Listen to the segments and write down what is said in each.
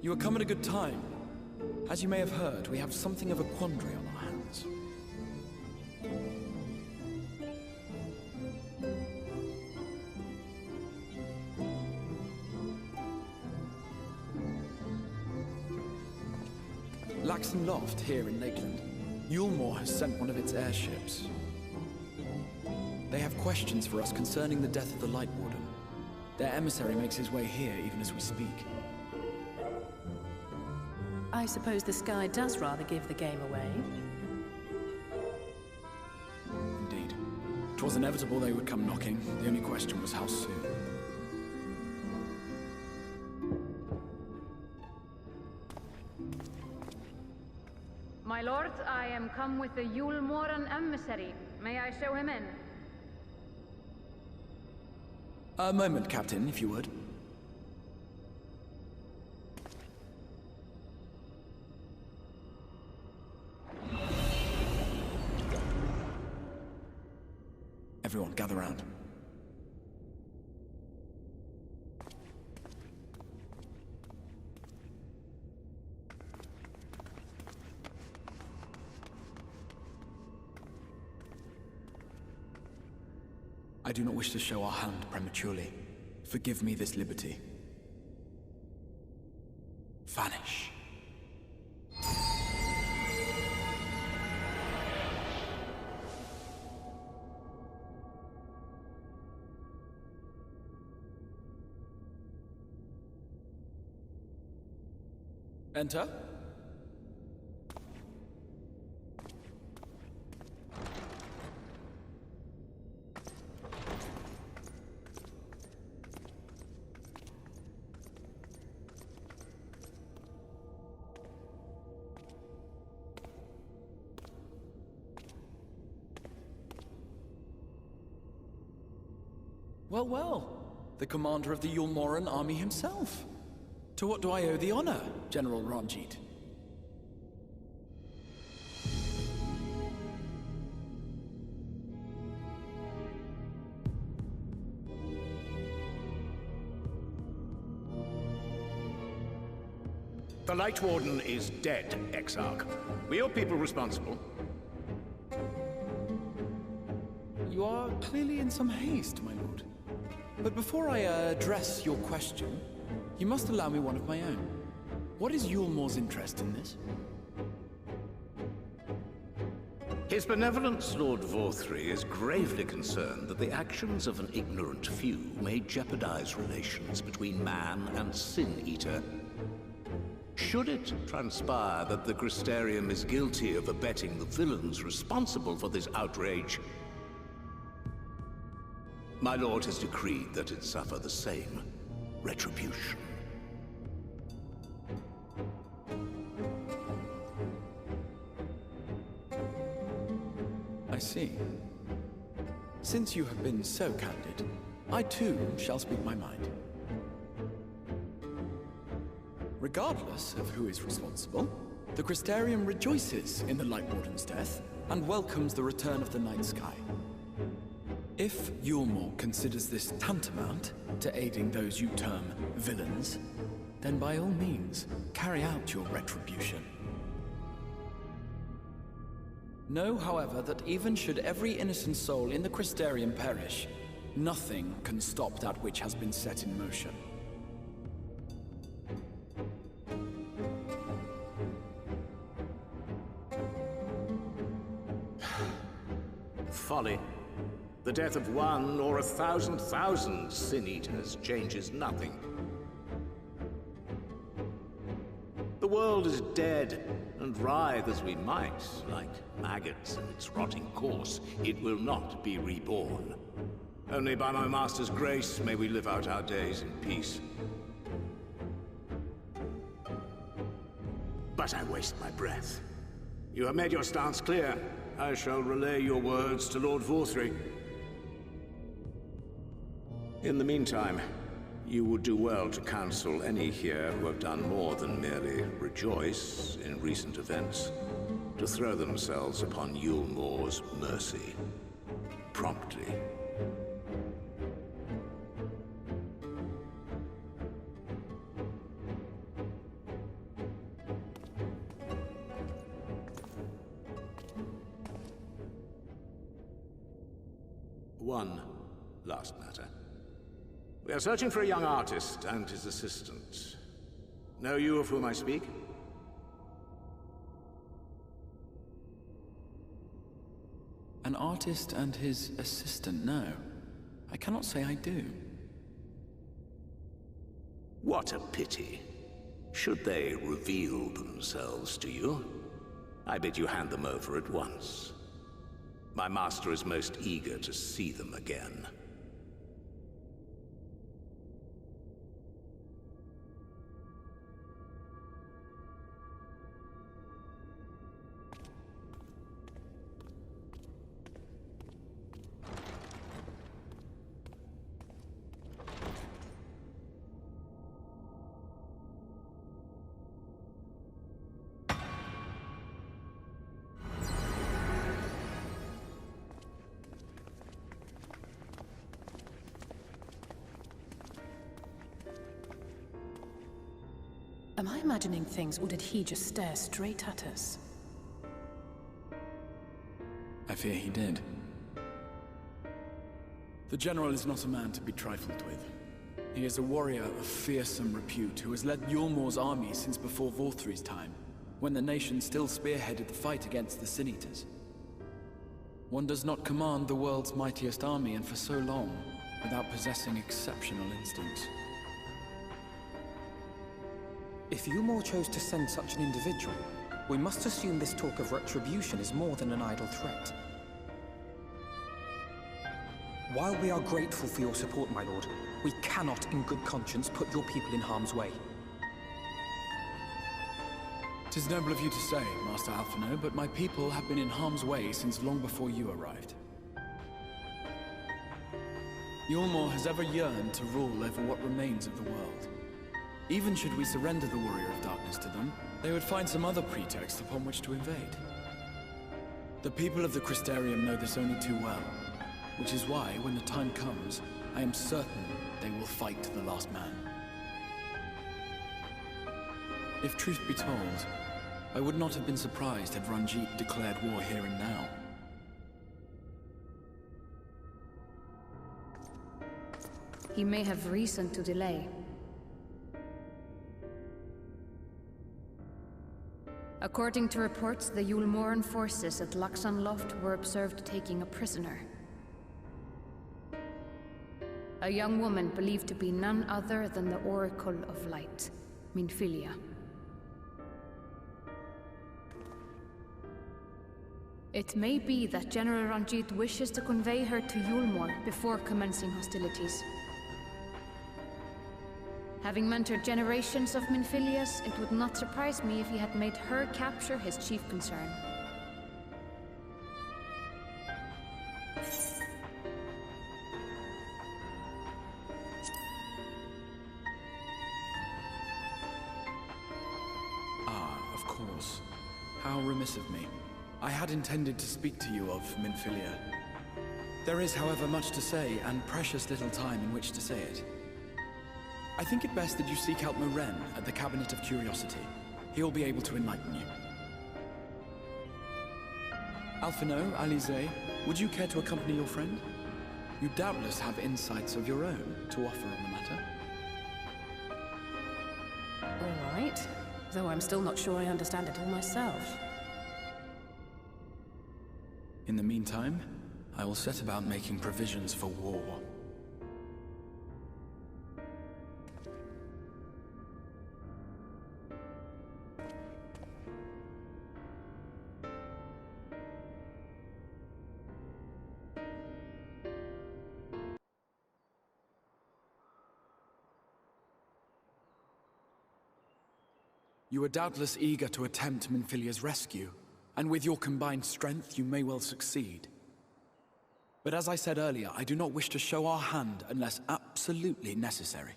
You have come at a good time. As you may have heard, we have something of a quandary on our hands. Laxton Loft, here in Lakeland. Yulmore has sent one of its airships. They have questions for us concerning the death of the Light Warden. Their emissary makes his way here even as we speak. I suppose the sky does rather give the game away. Indeed. 'Twas inevitable they would come knocking. The only question was how soon. My lord, I am come with the Yulmoran emissary. May I show him in? A moment, Captain, if you would. Everyone, gather round. I do not wish to show our hand prematurely. Forgive me this liberty. Vanish. Enter. Well, well. The commander of the Yulmoran army himself. To what do I owe the honor, General Ranjit? The Light Warden is dead, Exarch. Were your people responsible? You are clearly in some haste, my lord. But before I address your question, you must allow me one of my own. What is Yulmore's interest in this? His benevolence, Lord Vorthry, is gravely concerned that the actions of an ignorant few may jeopardize relations between man and Sin-Eater. Should it transpire that the Crystarium is guilty of abetting the villains responsible for this outrage, my lord has decreed that it suffer the same retribution. I see. Since you have been so candid, I too shall speak my mind. Regardless of who is responsible, the Crystarium rejoices in the Light Warden's death and welcomes the return of the night sky. If Yulmore considers this tantamount to aiding those you term villains, then by all means, carry out your retribution. Know, however, that even should every innocent soul in the Crystarium perish, nothing can stop that which has been set in motion. Folly. The death of one or 1,000,000 Sin-Eaters changes nothing. The world is dead, and writhe as we might, like maggots in its rotting course, it will not be reborn. Only by my master's grace may we live out our days in peace. But I waste my breath. You have made your stance clear. I shall relay your words to Lord Vorthry. In the meantime, you would do well to counsel any here who have done more than merely rejoice in recent events, to throw themselves upon Yulmore's mercy, promptly. One last matter. We are searching for a young artist and his assistant. Know you of whom I speak? An artist and his assistant, no. I cannot say I do. What a pity. Should they reveal themselves to you, I bid you hand them over at once. My master is most eager to see them again. Am I imagining things, or did he just stare straight at us? I fear he did. The General is not a man to be trifled with. He is a warrior of fearsome repute who has led Yulmor's army since before Vorthri's time, when the nation still spearheaded the fight against the Sin Eaters. One does not command the world's mightiest army, and for so long, without possessing exceptional instincts. If Yulmor chose to send such an individual, we must assume this talk of retribution is more than an idle threat. While we are grateful for your support, my lord, we cannot in good conscience put your people in harm's way. 'Tis noble of you to say, Master Alphino, but my people have been in harm's way since long before you arrived. Yulmor has ever yearned to rule over what remains of the world. Even should we surrender the Warrior of Darkness to them, they would find some other pretext upon which to invade. The people of the Crystarium know this only too well, which is why, when the time comes, I am certain they will fight to the last man. If truth be told, I would not have been surprised had Ranjit declared war here and now. He may have reason to delay. According to reports, the Yulmoran forces at Laxan Loft were observed taking a prisoner. A young woman believed to be none other than the Oracle of Light, Minfilia. It may be that General Ranjit wishes to convey her to Yulmor before commencing hostilities. Having mentored generations of Minfilias, it would not surprise me if he had made her capture his chief concern. Ah, of course. How remiss of me. I had intended to speak to you of Minfilia. There is, however, much to say, and precious little time in which to say it. I think it best that you seek out Moren at the Cabinet of Curiosity. He'll be able to enlighten you. Alphino, Alize, would you care to accompany your friend? You doubtless have insights of your own to offer on the matter. All right, though I'm still not sure I understand it all myself. In the meantime, I will set about making provisions for war. You are doubtless eager to attempt Minfilia's rescue, and with your combined strength, you may well succeed. But as I said earlier, I do not wish to show our hand unless absolutely necessary.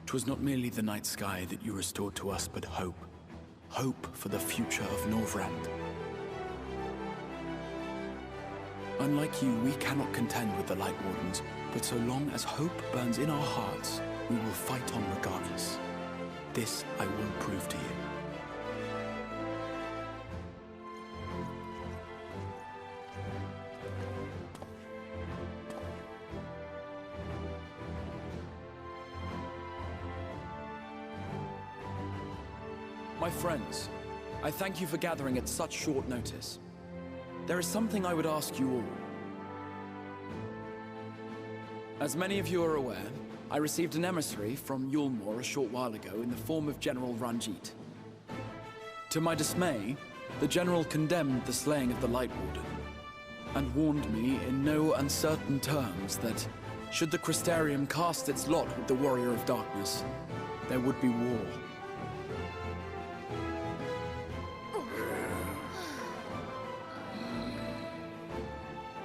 Twas not merely the night sky that you restored to us, but hope. Hope for the future of Norvrand. Unlike you, we cannot contend with the Light Wardens, but so long as hope burns in our hearts, we will fight on regardless. This I will prove to you. My friends, I thank you for gathering at such short notice. There is something I would ask you all. As many of you are aware, I received an emissary from Yulmore a short while ago in the form of General Ranjit. To my dismay, the General condemned the slaying of the Light Warden, and warned me in no uncertain terms that, should the Crystarium cast its lot with the Warrior of Darkness, there would be war.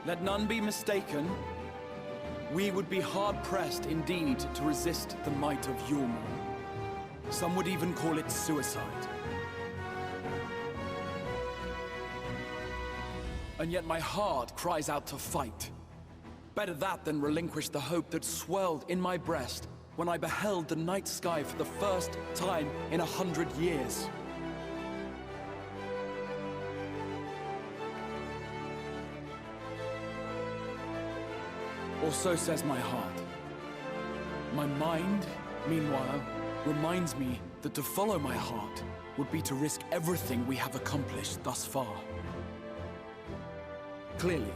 Let none be mistaken. We would be hard-pressed indeed to resist the might of Yulmore. Some would even call it suicide. And yet my heart cries out to fight. Better that than relinquish the hope that swelled in my breast when I beheld the night sky for the first time in 100 years. Or so says my heart. My mind, meanwhile, reminds me that to follow my heart would be to risk everything we have accomplished thus far. Clearly,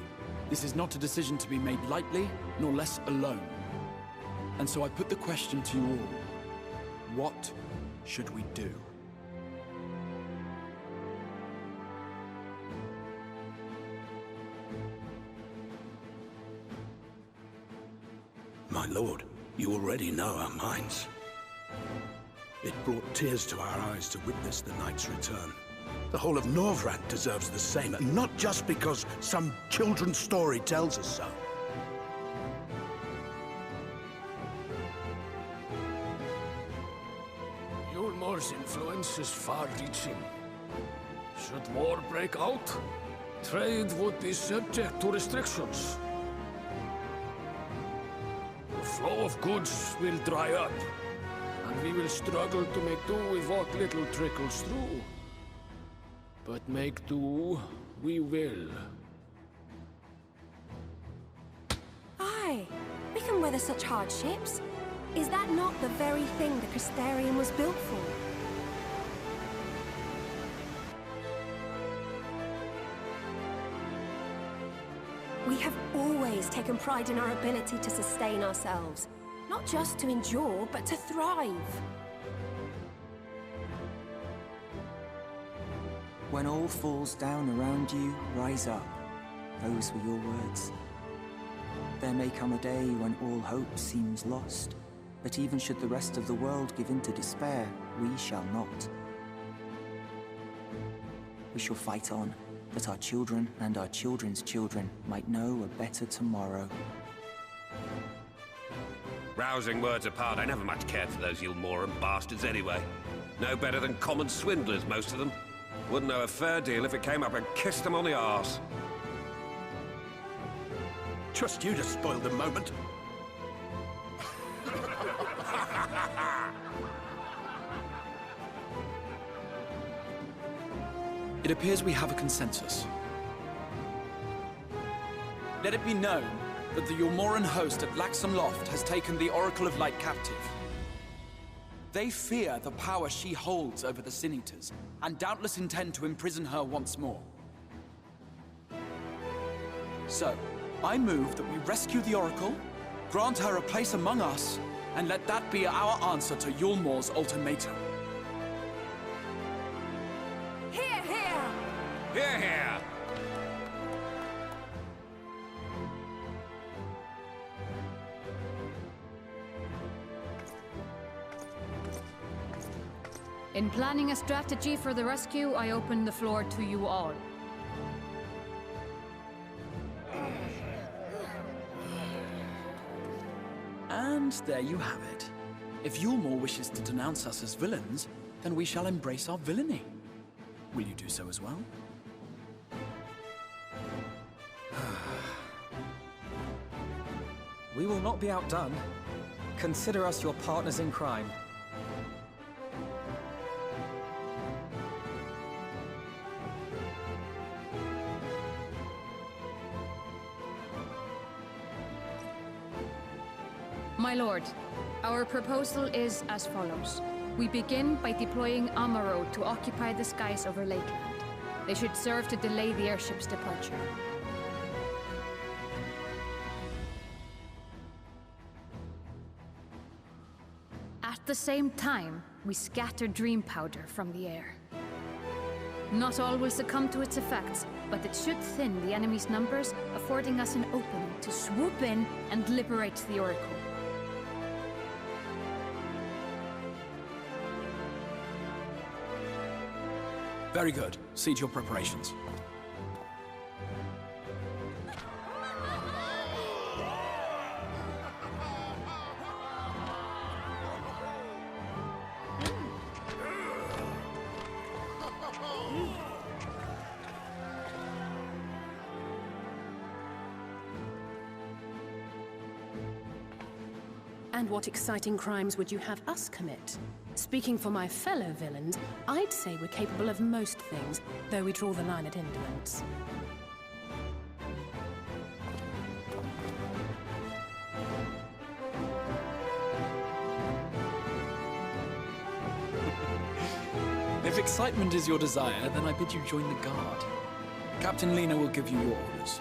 this is not a decision to be made lightly, nor less alone. And so I put the question to you all. What should we do? My lord, you already know our minds. It brought tears to our eyes to witness the knight's return. The whole of Norvrad deserves the same, and not just because some children's story tells us so. Yulmore's influence is far-reaching. Should war break out, trade would be subject to restrictions. The flow of goods will dry up, and we will struggle to make do with what little trickles through. But make do, we will. Aye, we can weather such hardships. Is that not the very thing the Crystarium was built for? We have always taken pride in our ability to sustain ourselves. Not just to endure, but to thrive. When all falls down around you, rise up. Those were your words. There may come a day when all hope seems lost, but even should the rest of the world give in to despair, we shall not. We shall fight on, that our children and our children's children might know a better tomorrow. Rousing words apart, I never much cared for those Yulmoran bastards anyway. No better than common swindlers, most of them. Wouldn't know a fair deal if it came up and kissed them on the arse. Trust you to spoil the moment. It appears we have a consensus. Let it be known that the Yulmoran host at Laxam Loft has taken the Oracle of Light captive. They fear the power she holds over the Sin Eaters, and doubtless intend to imprison her once more. So, I move that we rescue the Oracle, grant her a place among us, and let that be our answer to Yulmore's ultimatum. Hear, hear! Hear, hear! In planning a strategy for the rescue, I open the floor to you all. And there you have it. If Yulmore wishes to denounce us as villains, then we shall embrace our villainy. Will you do so as well? We will not be outdone. Consider us your partners in crime. My lord, our proposal is as follows. We begin by deploying Amaro to occupy the skies over Lakeland. They should serve to delay the airship's departure. At the same time, we scatter dream powder from the air. Not all will succumb to its effects, but it should thin the enemy's numbers, affording us an opening to swoop in and liberate the Oracle. Very good. See to your preparations. And what exciting crimes would you have us commit? Speaking for my fellow villains, I'd say we're capable of most things, though we draw the line at indolence. If excitement is your desire, then I bid you join the guard. Captain Lena will give you your orders.